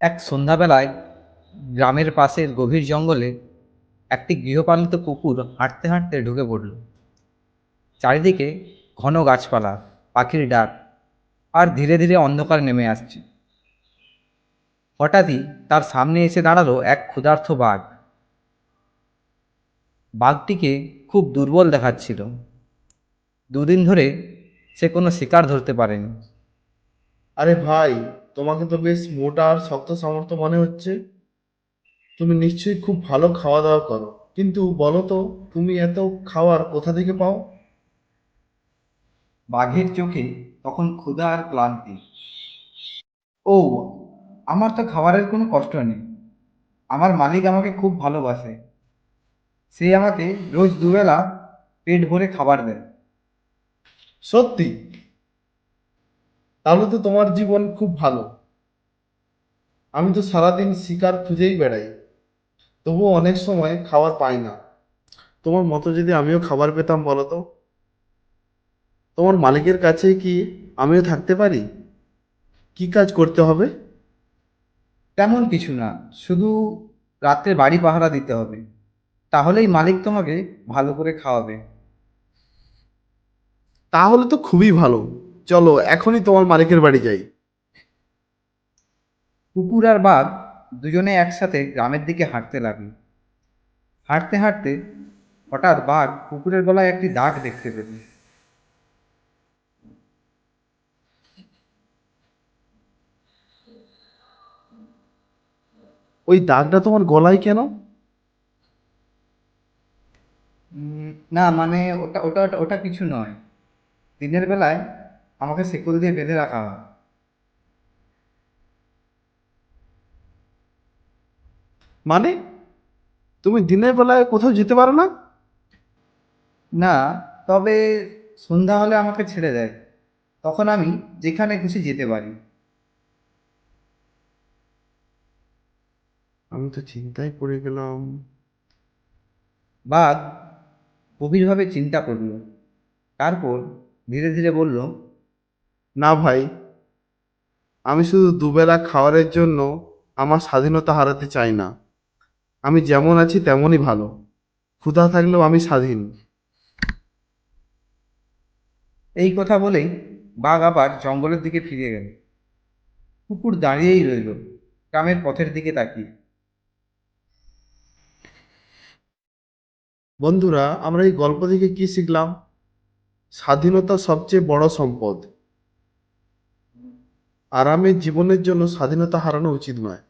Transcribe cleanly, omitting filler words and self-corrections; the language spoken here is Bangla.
এক সন্ধ্যাবেলায় গ্রামের পাশের গভীর জঙ্গলে একটি গৃহপালিত কুকুর হাঁটতে হাঁটতে ঢুকে পড়ল। চারিদিকে ঘন গাছপালা, পাখির ডাক, আর ধীরে ধীরে অন্ধকার নেমে আসছে। হঠাৎই তার সামনে এসে দাঁড়ালো এক ক্ষুধার্ত বাঘ। বাঘটিকে খুব দুর্বল দেখাচ্ছিল। দুদিন ধরে সে কোনো শিকার ধরতে পারেনি। আরে ভাই, তোমাকে তো বেশ মোটা আর শক্ত সামর্থ্য মনে হচ্ছে। তুমি নিশ্চয়ই খুব ভালো খাওয়া দাওয়া করো, কিন্তু বলো তো, তুমি এত খাবার কোথা থেকে পাও? বাঘের চোখে তখন ক্ষুধা আর ক্লান্তি। ও, আমার তো খাবারের কোনো কষ্ট নেই। আমার মালিক আমাকে খুব ভালোবাসে। সে আমাকে রোজ দুবেলা পেট ভরে খাবার দেয়। সত্যি? তাহলে তো তোমার জীবন খুব ভালো। আমি তো সারাদিন শিকার খুঁজেই বেড়াই, তবুও অনেক সময় খাবার পাই না। তোমার মতো যদি আমিও খাবার পেতাম, বলো তো, তোমার মালিকের কাছে কি আমিও থাকতে পারি? কি কাজ করতে হবে? তেমন কিছু না, শুধু রাত্রে বাড়ি পাহারা দিতে হবে। তাহলেই মালিক তোমাকে ভালো করে খাওয়াবে। তাহলে তো খুবই ভালো। চলো এখনই তোমার মালিকের বাড়ি যাই। কুকুর আর বাঘ দুজনে একসাথে গ্রামের দিকে হাঁটতে লাগলো। হাঁটতে হাঁটতে হঠাৎ বাঘ কুকুরের গলায় একটি দাগ দেখতে পেল। ওই দাগটা তোমার গলায় কেন? না মানে ওটা ওটা ওটা ওটা কিছু নয়। দিনের বেলায় আমাকে শেকল দিয়ে বেঁধে রাখা হয়। মানে তুমি দিনের বেলায় কোথাও যেতে পারো না? না, তবে সন্ধ্যা হলে আমাকে ছেড়ে দেয়। তখন আমি যেখানে খুশি যেতে পারি। আমি তো চিন্তায় পড়ে গেলাম। বাঘ গভীরভাবে চিন্তা করল। তারপর ধীরে ধীরে বলল, না ভাই, আমি শুধু দুবেলা খাবারের জন্য আমার স্বাধীনতা হারাতে চাই না। আমি যেমন আছি তেমনই ভালো। ক্ষুধা থাকলেও আমি স্বাধীন। এই কথা বলেই বাঘ আবার জঙ্গলের দিকে ফিরে গেল। কুকুর দাঁড়িয়েই রইল, গ্রামের পথের দিকে তাকিয়ে। বন্ধুরা, আমরা এই গল্প থেকে কি শিখলাম? স্বাধীনতা সবচেয়ে বড় সম্পদ। আরামের জীবনের জন্য স্বাধীনতা হারানো উচিত নয়।